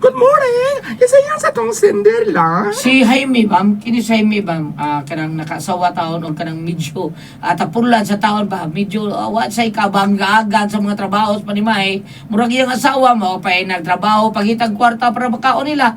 Good morning! Isa yan sa tong Cinderella. Si Jaime bam, kini si Jaime bam, kanang nakasawa taon o kanang medyo tapulan sa taon ba, medyo what say kabangga-agan sa mga trabaho sa panimay, murag iyang asawa mo pa nagtrabaho pagitag kwarta para makaon nila.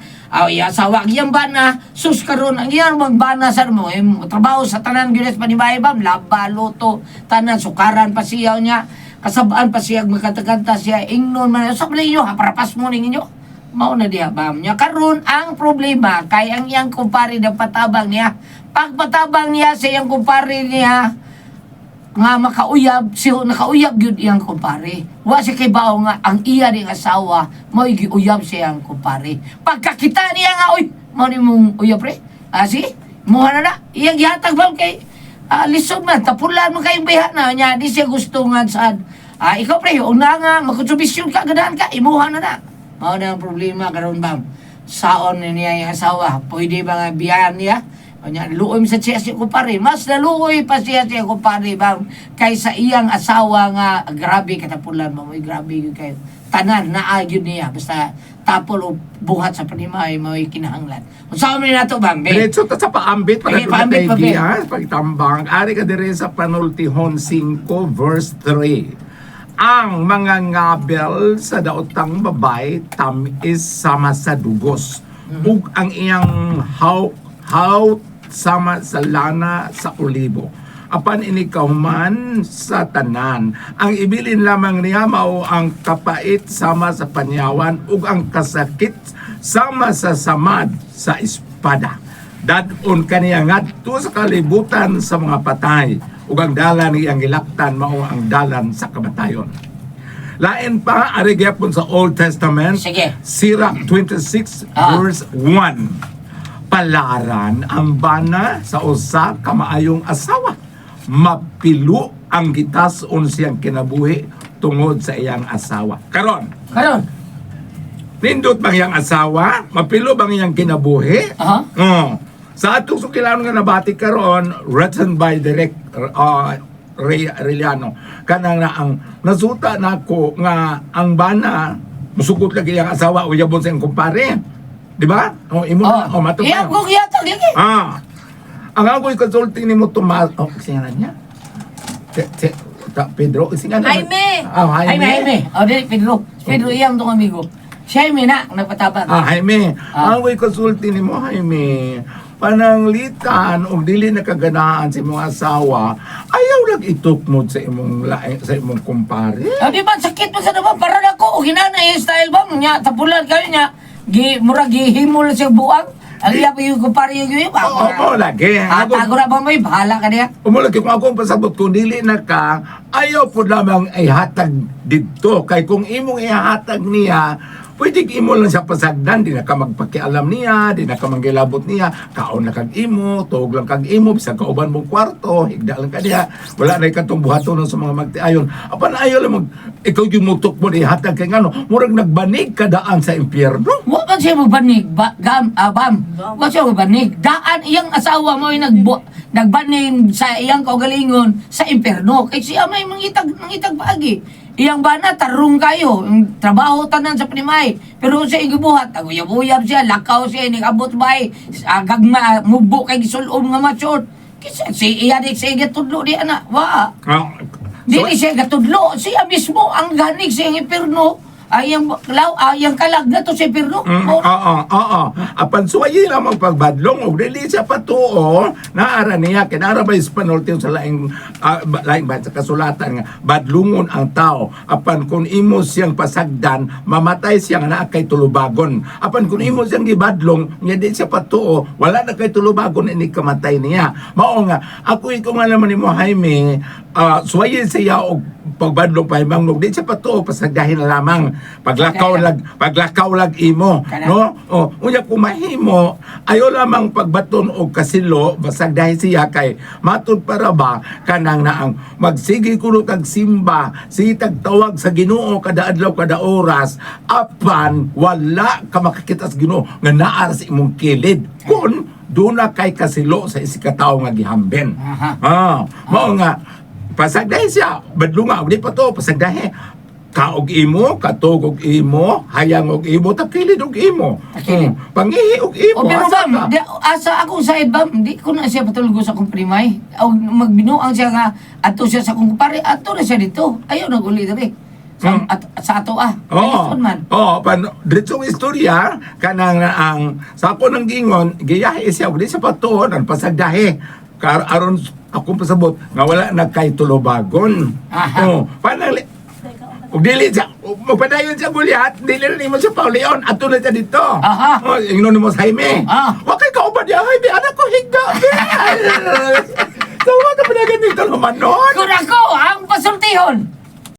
Iya asawa giyang bana, sus karon ang iyang magbana sa mo, trabaho sa tanan gyud sa panimay bam, laba, luto, tanan sukaran pa siya niya, kasabaan pa siya magkanta-kanta siya, ingnon man sa ninyo, parapas mo ninyo. Mao na diha bam nya karon ang problema kay ang iyang kumpare na patabang niya pagpatabang niya sa iyang kumpare niya nga makauyab siya nakauyab gyud iyang kumpare wa siya kay bao nga ang iya ning asawa mao giuyab sa iyang kumpare pagkakita niya nga uy mao ni mong uyab pre si muha na iyang gihatag bam kay lisod man tapulan mo kayong biha na nya di siya gusto nga sad ikaw pre una nga makontribusyon ka ganahan ka imuha na mao na ang problema karon bam. Saon niya yung asawa, pwede ba nga biyahan niya? Kanya luoy sa siya kumpare, mas naluoy pa siya kumpare bam kaysa iyang asawa nga grabe katapulan mo, grabe gyud kayo. Tanan naagyo niya basta tapol o buhat sa panimay mo kinahanglan. Unsa man nato bam? Diretso ta sa paambit para Okay, paambit pa, ideas, pagtambang. Ari ka dire sa Panultihon 5 verse 3. Ang mga ngabel sa daotang babay is sama sa dugos. Ug ang iyang how sama sa lana sa olibo. Apan ini kauman sa tanan. Ang ibilin lamang niya mao ang kapait sama sa panyawan ug ang kasakit sama sa samad sa espada. Dadon kaniya ngadto sa kalibutan sa mga patay ug ang dalan niyang gilaktan mao ang dalan sa kamatayon. Lain pa ari gyapon sa Old Testament. Sige. Sirach 26 verse 1. Palaran ang bana sa usa ka maayong asawa. Mapilo ang gitas-on siyang kinabuhi tungod sa iyang asawa. Karon, nindot bang iyang asawa? Mapilo bang iyang kinabuhi? Sa atong sukilanon nga nabati karon, written by Direk Reliano, kanang na ang nasuta nako nga ang bana musugot lagi ang asawa o yabon sa iyang kumpare. Di ba? O imo na matupad. Iya ko giyatag lagi. Ang ako'y consulting ni mo Tomas. Singalan niya? Pedro, singalan. Jaime. Jaime. Dili Pedro iyang tong amigo. Si Jaime na napatabang. Jaime. Ang ako'y consulting ni mo, Jaime. Pananglitan o dili nakaganaan sa imong asawa, ayaw lang itukmod sa imong kumpare. Di ba sakit mo sa naman para nako ginana yung style ba nya tapulan kayo nya murag gihimol sa buang ang iya yung kumpare yung yun Oo, lagi. tago na ba may bahala ka niya Umulagi kung ako pasabot kung dili na ka, ayaw po lamang ihatag dito. Kay kung imong ihatag niya, pwede imo lang siya pasagdan, di na ka magpakialam niya, di na ka manggilabot niya, kaon na kag imo, tuog lang kag imo, bisag kauban mong kwarto, higda lang ka niya, wala na ikatong buhaton sa mga magtiayon. Apan ayaw lang ikaw yung mutok mo, ihatag kay ngano, murag nagbanig ka daan sa impyerno. wa ba siya magbanig bam wa siya magbanig daan iyang asawa mo yung nagbanig sa iyang kaugalingon sa imperno kay siya may mangitag paagi iyang bana tarong kayo ang trabaho tanan sa panimay pero sa igibuhat aguyab-uyab siya lakaw siya nigabot bay gagma mubo kay gisulom nga machot kasi si iya dik siya gatudlo di ana wa dili siya gatudlo siya mismo ang ganig sa iyang imperno ayang kalag na to si Pirno. Apan suwayi lamang pagbadlong og dili siya patuo naara niya kinara ba Panultihon sa laing sa kasulatan nga badlungon ang tao. Apan kun imo siyang pasagdan mamatay siya nga naa kay tulubagon. Apan kun imo siyang gibadlong nya di siya patuo wala na kay tulubagon ini kamatay niya. Mao nga ako nga naman nimo Jaime suwayi siya og pagbadlong pa himang di siya patuo pasagdahin na lamang paglakaw lag imo no unya kumahimo ayo lamang pagbaton og kasilo basag dahil siya kay matud para ba kanang naang magsigi kuno kag simba sitag tawag sa Ginoo kada adlaw kada oras apan wala ka makakita sa Ginoo nga naa sa imong kilid kun doon na kay kasilo sa isikataw nga gihamben mao nga pasagdahin siya badlunga di pa to pasagdahin kaog imo, katog og imo, hayang og imo, takilid og imo. Takilid. Pangihi og imo. O pero asa bam, ka? asa akong side bam, di ko na siya patulgo sa akong primay. O magbinuang siya nga, ato siya sa akong pare, ato na siya dito. Ayaw na guli diri. Sa ato Oo. man. Oo, diretsong istorya kanang ang sa ako nang gingon, giyahe siya ug di sa patuon ang pasagdahe. Aron akong pasabot nga wala na kay tulobagon. Aha. Oo, panang ug dili siya magpadayon sa Gulyat, dili na nimo sa Pauleon, ato na siya dito. Aha. Oh, ingnon mo sa Jaime. Wa kay kaubad ya, Jaime, anak ko higda. Tawa ka pa na ganito naman nun. Kung ako ang pasultihon,